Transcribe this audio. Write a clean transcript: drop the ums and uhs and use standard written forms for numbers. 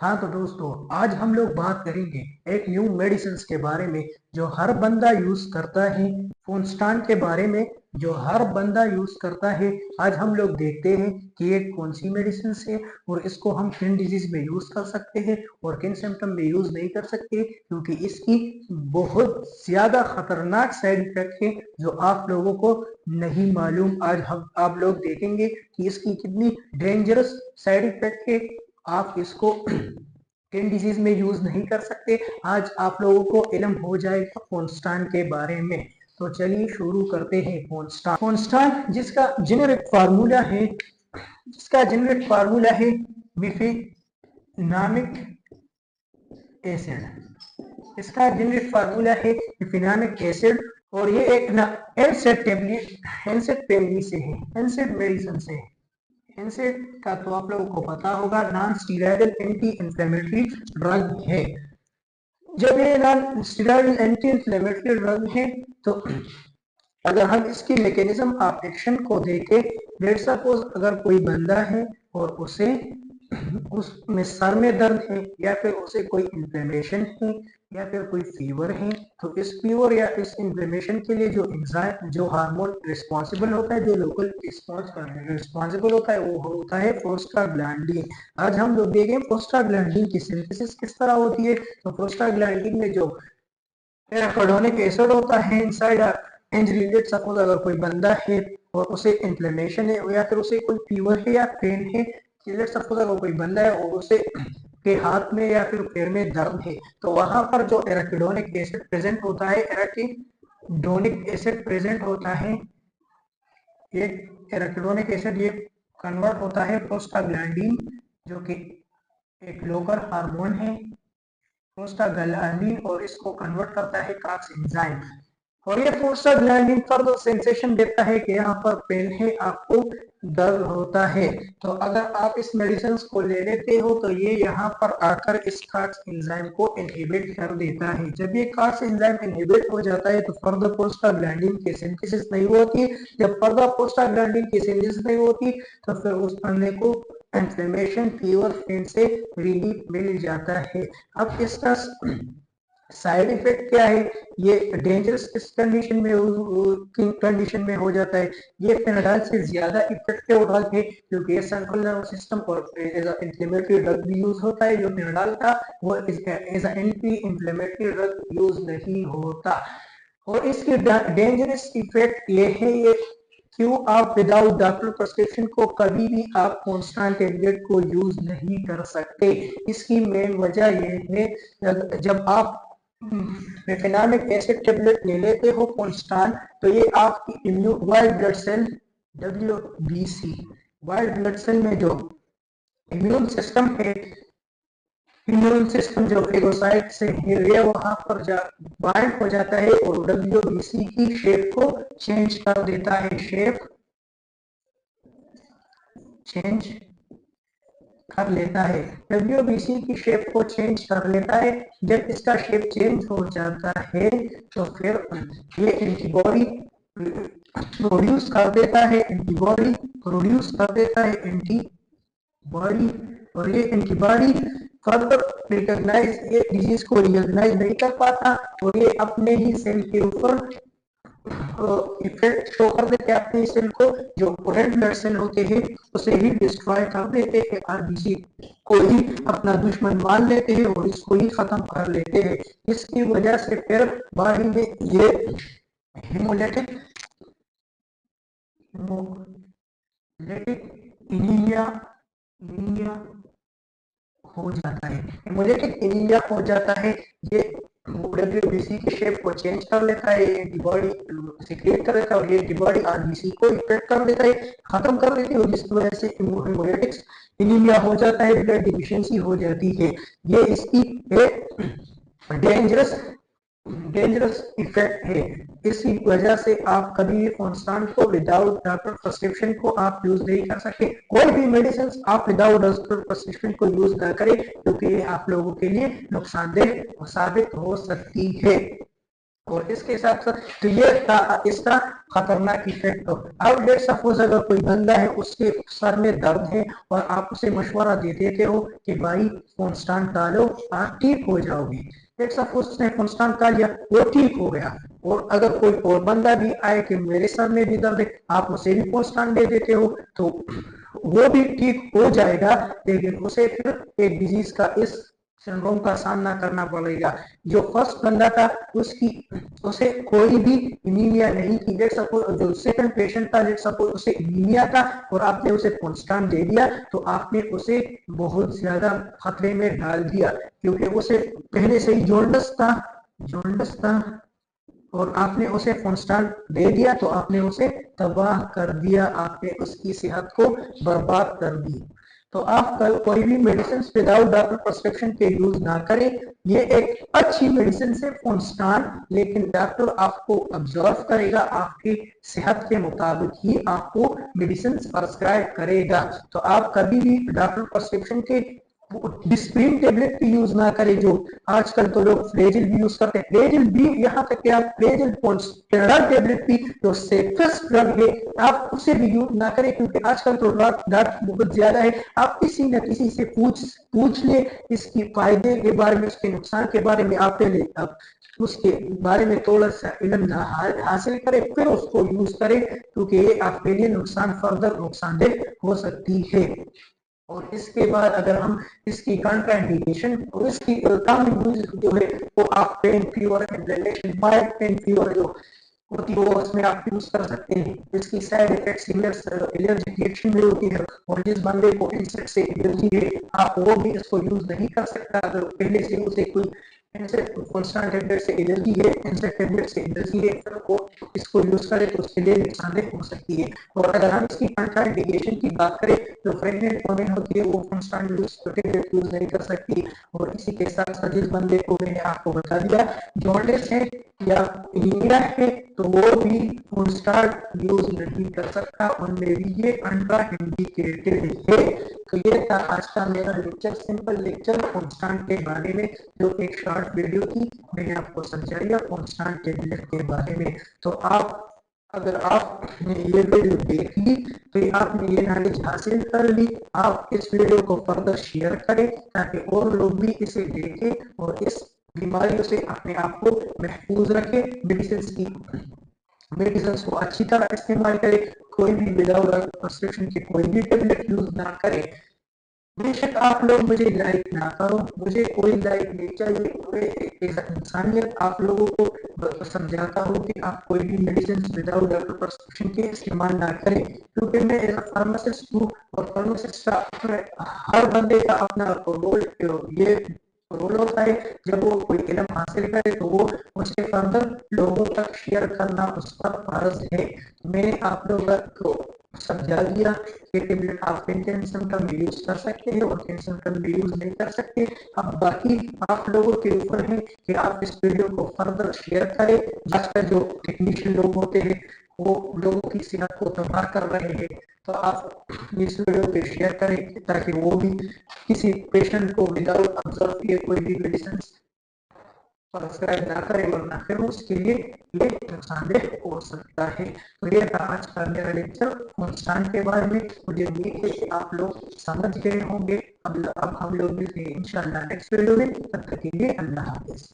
हाँ तो दोस्तों, आज हम लोग बात करेंगे एक न्यू मेडिसिन के बारे में जो हर बंदा यूज करता है। फोनस्टान के बारे में जो हर बंदा यूज करता है। आज हम लोग देखते हैं कि ये कौन सी मेडिसिन है और इसको हम किन डिजीज में यूज कर सकते हैं और किन सिम्टम में यूज नहीं कर सकते, क्योंकि इसकी बहुत ज्यादा खतरनाक साइड इफेक्ट है जो आप लोगों को नहीं मालूम। आज हम आप लोग देखेंगे कि इसकी कितनी डेंजरस साइड इफेक्ट है। आप इसको किन डिजीज में यूज नहीं कर सकते, आज आप लोगों को इल्म हो जाएगा फोनस्टान के बारे में। तो चलिए शुरू करते हैं। फोनस्टान जिसका जेनेरिक फार्मूला है विफिनामिक एसिड। इसका जेनेरिक फार्मूला है विफिनामिक एसिड और ये एक एनसेड टेबलेट एनसेड फैमिली से है, एनसेड मेडिसिन से है। एनसेड का तो आप लोगों को पता होगा, non steroidal anti inflammatory drug है। जब ये non steroidal anti inflammatory drug है तो अगर हम इसकी मैकेनिज्म ऑफ एक्शन को देखें, लेट सपोज अगर कोई बंदा है और उसमें सर में दर्द है या फिर उसे कोई इन्फ्लेमेशन है या फिर कोई फीवर है, तो इस फीवर या इस इन्फ्लेमेशन के लिए जो हार्मोन रिस्पॉन्सिबल होता है, जो लोकल रिस्पॉन्सिबल होता है, वो होता है प्रोस्टाग्लैंडिन। आज हम लोग देखें प्रोस्टाग्लैंडिन की सिंथेसिस किस तरह होती है। तो प्रोस्टाग्लैंडिन में जो एराकिडोनिक एसिड होता है इनसाइड इंजरी, सपोज अगर कोई बंदा है और उसे इन्फ्लेमेशन है या फिर उसे कोई फीवर है या पेन है, लेट सपोज अगर कोई बंदा है और उसे के हाथ में या फिर पैर में दर्द है, तो वहां पर जो एराकिडोनिक एसिड प्रेजेंट होता है, एराकिडोनिक एसिड प्रेजेंट होता है, ये एराकिडोनिक एसिड ये कन्वर्ट होता है प्रोस्टाग्लैंडिन, जो कि एक लोकल हार्मोन है प्रोस्टाग्लैंडिन, और इसको कन्वर्ट करता है कॉक्स एंजाइम। और ये प्रोस्टाग्लैंडिन फर्दर सेंसेशन देता है कि यहाँ पर पेन है, आपको दर्द होता है। तो अगर आप इस मेडिसिन को ले लेते हो तो ये यहाँ पर आकर इस कॉक्स एंजाइम को इनहिबिट कर देता है। जब ये कॉक्स एंजाइम इनहिबिट हो जाता है तो फर्दर प्रोस्टाग्लैंडिन की सिंथेसिस नहीं होती। जब फर्दर प्रोस्टाग्लैंडिन की सिंथेसिस नहीं होती तो फिर उस बंदे को इन्फ्लेमेशन, फीवर, पेन से रिलीफ मिल जाता है। अब इसका साइड इफेक्ट क्या है, ये डेंजरस किस कंडीशन में हो जाता है। ये फेनाडाल से ज्यादा इफेक्टिव ड्रग है क्योंकि ये सेंट्रल नर्वस सिस्टम और इंफ्लेमेटरी ड्रग भी यूज होता है। जो फेनाडाल था वो as anti inflammatory drug use नहीं होता। और इसकी डेंजरस इफेक्ट ये है, ये क्यों आप विदाउट डॉक्टर प्रिस्क्रिप्शन को कभी भी आप कॉन्स्टेंट टेबलेट को यूज नहीं कर सकते। इसकी मेन वजह ये है, जब आप विफिनामिक एसिड टेबलेट ले लेते हो कॉन्स्टेंट, तो ये आपकी immune white blood cell WBC white blood cell में जो इम्यून सिस्टम है, इम्यून सिस्टम जो फेगोसाइट से है वहां पर बाइंड हो जाता है और WBC की शेप को चेंज कर देता है, शेप चेंज कर लेता है, WBC की शेप को चेंज कर लेता है। जब इसका शेप चेंज हो जाता है तो फिर ये एंटीबॉडी प्रोड्यूस कर देता है, एंटीबॉडी, और ये एंटीबॉडी फर्दर रिकॉग्नाइज ये डिजीज को रिकॉग्नाइज नहीं कर पाता और ये अपने ही सेल के ऊपर इफेक्ट शो कर देते हैं, अपने सेल को जो रेड ब्लड सेल होते हैं उसे ही डिस्ट्रॉय कर देते हैं, आरबीसी को ही अपना दुश्मन मान लेते हैं और इसको ही खत्म कर लेते हैं। इसकी वजह से फिर बॉडी में ये हेमोलिटिक एनीमिया हो जाता है, हेमोलिटिक एनीमिया हो जाता है। ये WBC के शेप को चेंज कर लेता है, एंटीबॉडी सीक्रेट कर देता है और ये एंटीबॉडी आरबीसी को इफेक्ट कर देता है, खत्म कर देती है, जिसकी वजह से हेमोलिटिक एनीमिया हो जाता है, ब्लड डिफिशियंसी हो जाती है। ये इसकी डेंजरस इफेक्ट है। इसी वजह से आप कभी भी कॉन्स्टेंट को विदाउट डॉक्टर प्रिस्क्रिप्शन को आप यूज नहीं कर सकते। कोई भी मेडिसिन आप विदाउट डॉक्टर प्रिस्क्रिप्शन को यूज ना करें क्योंकि ये आप लोगों के लिए नुकसानदेह साबित हो सकती है। और इसके साथ साथ तो ये था इसका खतरनाक इफेक्ट। तो अब लेट सपोज अगर कोई बंदा है उसके सर में दर्द है और आप उसे मशवरा दे देते हो कि भाई कॉन्स्टेंट डालो आप ठीक हो जाओगे, लेट सपोज उसने कॉन्स्टेंट डाल लिया वो ठीक हो गया, और अगर कोई और बंदा भी आए कि मेरे सर में भी दर्द है आप उसे भी कॉन्स्टेंट दे देते हो तो वो भी ठीक हो जाएगा, लेकिन उसे फिर एक डिजीज का इस सिंड्रोम का सामना करना पड़ेगा। जो फर्स्ट बंदा था उसकी उसे कोई भी एनीमिया नहीं थी, लेट सपोज जो सेकंड पेशेंट था लेट सपोज उसे एनीमिया था और आपने उसे कॉन्स्टेंट दे दिया तो आपने उसे बहुत ज्यादा खतरे में डाल दिया, क्योंकि उसे पहले से ही जॉन्डिस था और आपने उसे कॉन्स्टेंट दे दिया तो आपने उसे तबाह कर दिया, आपने उसकी सेहत को बर्बाद कर दी। तो आप कोई भी मेडिसिन विदाउट डॉक्टर प्रिस्क्रिप्शन के यूज ना करें। ये एक अच्छी मेडिसिन है कॉन्स्टेंट, लेकिन डॉक्टर आपको ऑब्जर्व करेगा, आपकी सेहत के मुताबिक ही आपको मेडिसिन प्रिस्क्राइब करेगा। तो आप कभी भी डॉक्टर प्रिस्क्रिप्शन के डिस्प्रिन टेबलेट भी यूज ना करें, जो आजकल तो लोग फ्लेजिल भी यूज करते हैं, फ्लेजिल भी यहाँ तक कि आप फ्लेजिल स्टेरॉइड टेबलेट भी जो सेफेस्ट ड्रग है आप उसे भी यूज ना करें, क्योंकि आजकल तो ड्रग बहुत ज्यादा है। आप किसी न किसी से पूछ ले इसकी फायदे के बारे में, उसके नुकसान के बारे में, आप पहले उसके बारे में थोड़ा सा इल्म हासिल करें फिर उसको यूज करें, क्योंकि ये आपके लिए फर्दर नुकसानदेह हो सकती है। और इसके बाद अगर हम इसकी कंट्राइंडिकेशन और इसकी कॉमन जो है वो आप pen fever mild pen fever जो होती है वो उसमें आप यूज कर सकते हैं। इसकी साइड इफेक्ट एलर्जिक रिएक्शन भी होती है, और जिस बंदे को इंसेक्ट से एलर्जी है आप वो भी इसको यूज नहीं कर सकता अगर पहले से उसे कोई इंसेक्ट टेबलेट से एलर्जी है, इंसेक्ट टेबलेट से एलर्जी है, फिर वो इसको यूज करे तो उसके लिए नुकसानदेह हो सकती है। और अगर हम इसकी कंट्राइंडिकेशन की बात करें तो प्रेग्नेंट वुमेन होती है वो कॉन्स्टेंट यूज नहीं कर सकती। और इसी के साथ साथ जिस बंदे को मैंने आपको बता दिया जॉन्डिस है या एनीमिया है तो वो भी कॉन्स्टेंट यूज नहीं कर सकता, उनमें भी ये कंट्रा इंडिकेटेड है। तो ये था आज का मेरा लेक्चर, सिंपल लेक्चर कॉन्स्टेंट के बारे में, जो एक शॉर्ट वीडियो थी मैंने आपको समझाया कॉन्स्टेंट टेबलेट के बारे में। तो आप अगर आपने ये वीडियो देख ली तो आपने ये नॉलेज हासिल कर ली, आप इस वीडियो को फर्दर शेयर करें ताकि और लोग भी इसे देखें और इस बीमारियों से अपने आप को महफूज रखें। मेडिसिन को अच्छी तरह इस्तेमाल करें, कोई भी विदाउट प्रिस्क्रिप्शन के कोई भी टेबलेट यूज ना करें। बेशक आप लोग मुझे लाइक ना करो, मुझे कोई लाइक नहीं चाहिए, मुझे इंसानियत आप लोगों को समझाता हूँ कि आप कोई भी मेडिसिन विदाउट डॉक्टर प्रिस्क्रिप्शन के इस्तेमाल ना करें, क्योंकि मैं एज फार्मासिस्ट हूँ और फार्मासिस्ट का हर बंदे का अपना रोल ये रोल होता है। जब वो कोई इल्म हासिल करे तो वो उसके फर्दर लोगों तक शेयर करना उसका फर्ज है। मैंने आप लोगों को समझा दिया कि टेबलेट आप टेंशन कम यूज कर सकते हैं और टेंशन कम यूज नहीं कर सकते। अब बाकी आप लोगों के ऊपर है कि आप इस वीडियो को फर्दर शेयर करें। आजकल जो टेक्नीशियन लोग होते हैं वो लोगों की सेहत को तबाह कर रहे हैं, तो आप इस वीडियो को शेयर करें ताकि वो भी किसी पेशेंट को विदाउट ऑब्जर्व किए कोई भी मेडिसिन प्रिस्क्राइब ना करें, वरना फिर उसके लिए ये नुकसानदेह हो सकता है। तो ये था आज का मेरा लेक्चर कॉन्स्टेंट के बारे में। मुझे उम्मीद है कि आप लोग समझ गए होंगे। अब हम लोग मिलते हैं इंशाल्लाह नेक्स्ट वीडियो में, तब तक के लिए अल्लाह हाफिज।